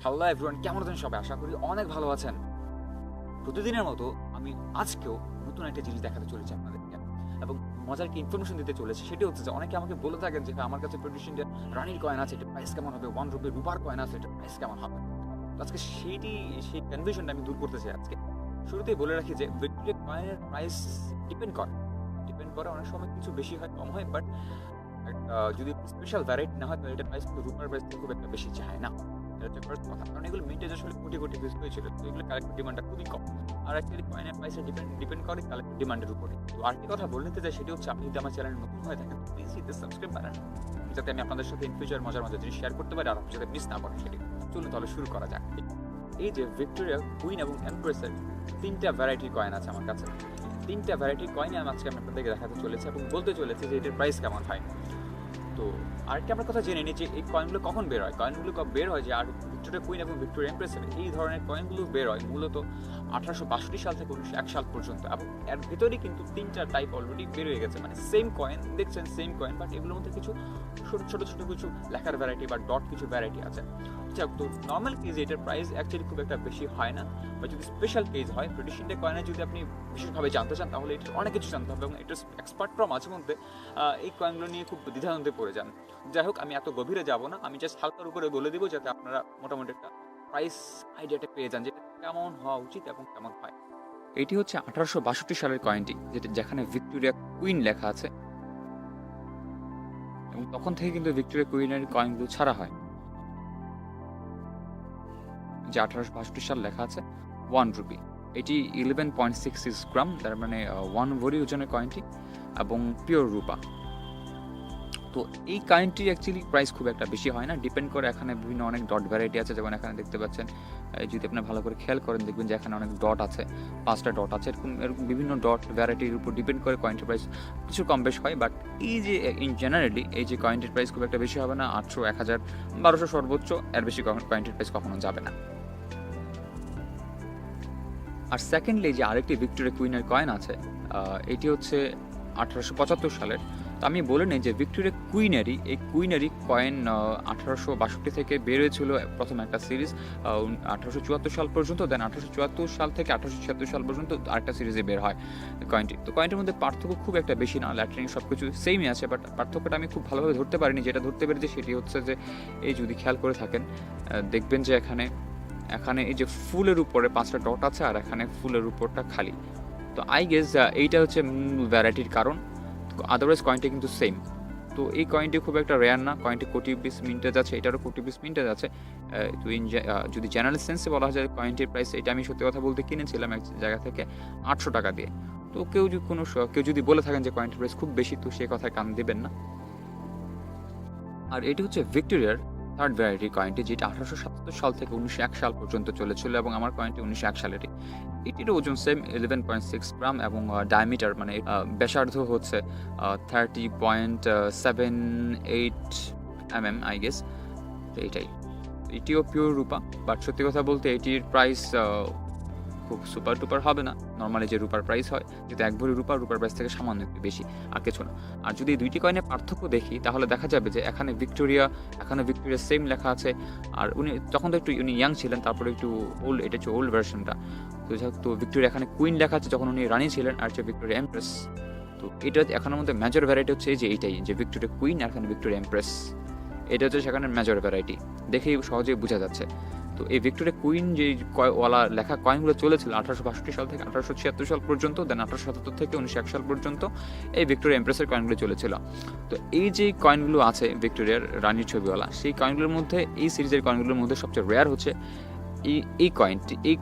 Hello everyone, কেমন আছেন সবাই? আশা করি অনেক ভালো আছেন। প্রতিদিনের মতো আমি আজকেও নতুন একটা জিনিস দেখাতে চলেছি আপনাদেরকে এবং মজার কি ইনফরমেশন দিতে চলেছি। সেটি হচ্ছে যে অনেকে আমাকে বলে থাকেন যে আমার কাছে ব্রিটিশ ইন্ডিয়ান রানির কয়েন আছে, এটা প্রাইস কেমন হবে? 1 রুপি রূপার কয়েন আছে, এটা প্রাইস কেমন হবে? তো আজকে সেই কনফিউশনটা আমি দূর করতে চাই আজকে। শুরুতেই বলে রাখি যে ভিক্টোরিয়া কয়েনের প্রাইস ডিপেন্ড করে অনেক সময় কিছু বেশি হয়, কম হয়, বাট যদি স্পেশাল ভ্যারাইটি না হয় তাহলে এটা প্রাইস কিন্তু রূপার প্রাইস খুব একটা বেশি যায় না। এটা হচ্ছে ফার্স্ট কথা, কারণ এগুলো মিন্টেজ আসলে কোটি কোটি পিস হয়েছিল, তো এগুলো কালেক্টিভ ডিমান্ডটা খুবই কম। আর অ্যাকচুয়ালি কয়েনের প্রাইসে ডিপেন্ড করে কালেক্টিভ ডিমান্ডের উপরে। তো আরেকটি কথা বলে নিতে চাই, সেটি হচ্ছে আপনি যদি আমার চ্যানেল নতুন হয়ে থাকেন please hit the subscribe button, যাতে আমি আপনাদের সাথে ইন ফিউচার মজার মজার জিনিস শেয়ার করতে পারি আর আপনার সাথে মিস না করেন সেটি। চলুন তাহলে শুরু করা যাক। এই যে ভিক্টোরিয়া কুইন এবং এমপ্রেসের তিনটা ভ্যারাইটির কয়েন আছে আমার কাছে। তিনটা ভ্যারাইটির কয়েন আমি আজকে আপনাদেরকে দেখাতে চলেছি এবং বলতে চলেছি যে এটার প্রাইস কেমন হয়। তো আরেকটা আমরা কথা জেনে নিই যে এই কয়েনগুলো কখন বের হয়। কয়েনগুলো বের হয় যে আর ভিক্টোরিয়া কুইন এবং ভিক্টোরিয়া এমপ্রেসের এই ধরনের কয়েনগুলো বের হয় মূলত 1862 সাল থেকে 1901 সাল পর্যন্ত, এবং এর ভিতরেই কিন্তু তিনটা টাইপ অলরেডি বের হয়ে গেছে। মানে সেম কয়েন দেখছেন, সেম কয়েন, বাট এগুলোর মধ্যে কিছু ছোট ছোট কিছু লেখার ভ্যারাইটি বা ডট কিছু ভ্যারাইটি আছে। যাক, তো নর্মাল কেজে এটার প্রাইস অ্যাকচুয়ালি খুব একটা বেশি হয় না, বা যদি স্পেশাল কেজ হয় ব্রিটিশ ইন্ডিয়া কয়েনে যদি আপনি বিশেষভাবে জানতে চান তাহলে এটার অনেক কিছু জানতে হবে এবং এটার এক্সপার্টরা মাঝে মধ্যে এই কয়েনগুলো নিয়ে খুব দ্বিধাদ্বন্দ্বে পড়ে যান। যাই হোক, আমি এত গভীরে যাব না, আমি জাস্ট হালকার উপরে বলে দিব যাতে আপনারা মোটামুটি একটা প্রাইস আইডিয়াটা পেয়ে যান যেটা কেমন হওয়া উচিত এবং কেমন হয়। এটি হচ্ছে 1862 সালের কয়েনটি, যেখানে ভিক্টোরিয়া কুইন লেখা আছে, এবং তখন থেকে কিন্তু ভিক্টোরিয়া কুইনের কয়েনগুলো ছাড়া হয়। যে 1862 সাল লেখা আছে 1 রুপি, এটি 11.66 গ্রাম, তার মানে 1 ভরি ওজনের কয়েনটি এবং পিওর রূপা। তো এই কয়েনটির অ্যাকচুয়ালি প্রাইস খুব একটা বেশি হয় না, ডিপেন্ড করে এখানে বিভিন্ন অনেক ডট ভ্যারাইটি আছে, যেমন এখানে দেখতে পাচ্ছেন। যদি আপনি ভালো করে খেয়াল করেন দেখবেন যে এখানে অনেক ডট আছে, 5টা ডট আছে, এরকম বিভিন্ন ডট ভ্যারাইটির উপর ডিপেন্ড করে কয়েনটির প্রাইস কিছু কম বেশ হয়। বাট এই যে ইন জেনারেলি এই যে কয়েনটির প্রাইস খুব একটা বেশি হবে না, 800, 1000, 1200 সর্বোচ্চ, এর বেশি কয়েনটির প্রাইস কখনো যাবে না। আর সেকেন্ডলি যে আরেকটি ভিক্টোরিয়া কুইনের কয়েন আছে, এটি হচ্ছে 1875 সালের। তো আমি বলে নিই যে ভিক্টোরিয়া কুইনেরই কয়েন 1862 থেকে বের হয়েছিল প্রথম একটা সিরিজ 1874 সাল পর্যন্ত, দেন 1874 সাল থেকে 1876 সাল পর্যন্ত আরেকটা সিরিজে বের হয় কয়েনটি। তো কয়েনটির মধ্যে পার্থক্য খুব একটা বেশি না, ল্যাটারিং সব কিছু সেমই আছে, বাট পার্থক্যটা আমি খুব ভালোভাবে ধরতে পারিনি। যেটা ধরতে পেরেছি সেটি হচ্ছে যে এই যদি খেয়াল করে থাকেন দেখবেন যে এখানে এই যে ফুলের উপরে 5টা ডট আছে আর এখানে ফুলের উপরটা খালি। তো আই গেস এইটা হচ্ছে ভ্যারাইটির কারণ, আদারওয়াইজ কয়েনটি কিন্তু সেম। তো এই কয়েনটি খুব একটা রেয়ার না, কয়েনটি কোটি পিস মিন্টেজ আছে, এটারও কোটি পিস মিন্টেজ আছে। তো যদি জেনারেল সেন্সে বলা যায় কয়েনটির প্রাইস, এটা আমি সত্যি কথা বলতে কিনেছিলাম এক জায়গা থেকে 800 টাকা দিয়ে। তো কেউ যদি বলে থাকেন যে কয়েনটির প্রাইস খুব বেশি, তো সে কথায় কান দিবেন না। আর এটি হচ্ছে ভিক্টোরিয়ার থার্ড ভ্যারাইটি কয়েনটি, যেটা 1877 সাল থেকে 1901 সাল পর্যন্ত চলেছিল, এবং আমার কয়েনটি 1901 সালেরই। এটির ওজন সেম 11.6 গ্রাম এবং ডায়ামিটার মানে ব্যাসার্ধ হচ্ছে 30.78 আই গেস। এইটাই, এটিও পিওর রূপা, বাট সত্যি কথা বলতে এটির প্রাইস খুব সুপার টুপার হবে না, নর্মালি যে রূপার প্রাইস হয়, যেহেতু 1 ভরি রূপার প্রাইস থেকে সামান্য একটু বেশি, আর কিছু না। আর যদি দুইটি কয়েনের পার্থক্য দেখি তাহলে দেখা যাবে যে এখানে ভিক্টোরিয়া সেম লেখা আছে, আর তখন তো একটু ইয়াং ছিলেন, তারপরে একটু ওল্ড, এটা হচ্ছে ওল্ড ভার্সনটা। তো ভিক্টোরিয়া এখানে কুইন লেখা আছে যখন উনি রানী ছিলেন, আর হচ্ছে ভিক্টোরিয়া এমপ্রেস। তো এটা এখানের মধ্যে মেজর ভ্যারাইটি হচ্ছে যে এইটাই, যে ভিক্টোরিয়া কুইন আর এখানে ভিক্টোরিয়া এমপ্রেস, এটা হচ্ছে সেখানে মেজর ভ্যারাইটি, দেখেই সহজেই বোঝা যাচ্ছে। তো এই ভিক্টোরিয়া কুইন যে ওয়ালা লেখা কয়েনগুলো চলেছিল 1862 সাল থেকে 1876 সাল পর্যন্ত, দেন 1877 থেকে 1901 সাল পর্যন্ত এই ভিক্টোরিয়া এমপ্রেসের কয়েনগুলো চলেছিল। তো এই যে কয়েনগুলো আছে ভিক্টোরিয়ার রানীর ছবিওয়ালা, সেই কয়েনগুলোর মধ্যে, এই সিরিজের কয়েনগুলোর মধ্যে সবচেয়ে রেয়ার হচ্ছে এই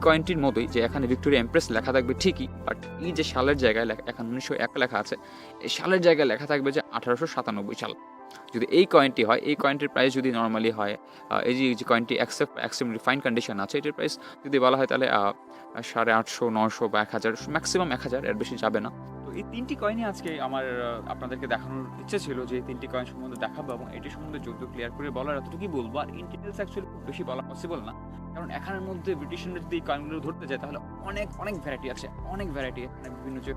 কয়েনটির মতোই, যে এখানে ভিক্টোরিয়া এমপ্রেস লেখা থাকবে ঠিকই, বাট এই যে সালের জায়গায় এখানে 1901 লেখা আছে, এই সালের জায়গায় লেখা থাকবে যে 1897 সাল। যদি এই কয়েনটি হয়, এই কয়েনটির প্রাইস যদি নর্মালি হয়, এই যে কয়েনটি এক্সট্রিম রিফাইন কন্ডিশন আছে, এটির প্রাইস যদি বলা হয় তাহলে 850, 900 বা 1000, ম্যাক্সিমাম 1000, এর বেশি যাবে না। তো এই তিনটি কয়েনই আজকে আমার আপনাদেরকে দেখানোর ইচ্ছে ছিল, যে এই তিনটি কয়েন সম্বন্ধে দেখাবো এবং এটি সম্বন্ধে যুদ্ধ ক্লিয়ার করে বলার এতটুকুই বলবো। আর ইন ডিটেলস অ্যাকচুয়ালি খুব বেশি বলা পসিবল না, কারণ এখানের মধ্যে ব্রিটিশ ইন্ডিয়ার যদি এই কয়েনগুলো ধরতে যায় তাহলে অনেক ভ্যারাইটি আছে, এখানে বিভিন্ন যে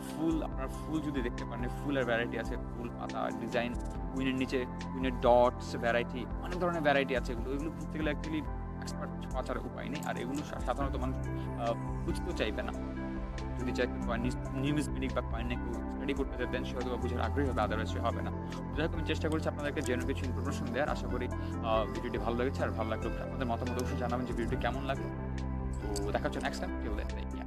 ফুল, আপনার ফুল যদি দেখতে পারেন, ফুলের ভ্যারাইটি আছে, ফুল, পাতা, ডিজাইন, কুইনের নিচে কুইনের ডটস ভ্যারাইটি, অনেক ধরনের ভ্যারাইটি আছে। এগুলো ধরতে গেলে অ্যাকচুয়ালি এক্সপার্ট হওয়া ছাড়া উপায় নেই। আর এগুলো সাধারণত মানুষ বুঝতেও চাইবে না। যদি চাই কয়েন নিউমিসমেটিক বা কয়েন নিয়ে কেউ স্টাডি করতে চান সে হয়তো বুঝার আগ্রহী হবে, আদারওয়াইজ সে হবে না। যাই হোক আমি চেষ্টা করেছি আপনাদেরকে জেনুইন কিছু ইনফরমেশন দেওয়ার। আশা করি ভিডিওটি ভালো লেগেছে। আর ভালো লাগলে আপনাদের মতামত অবশ্যই জানাবেন যে ভিডিওটি কেমন লাগলো। তো দেখা হচ্ছে next time. Till then, take care.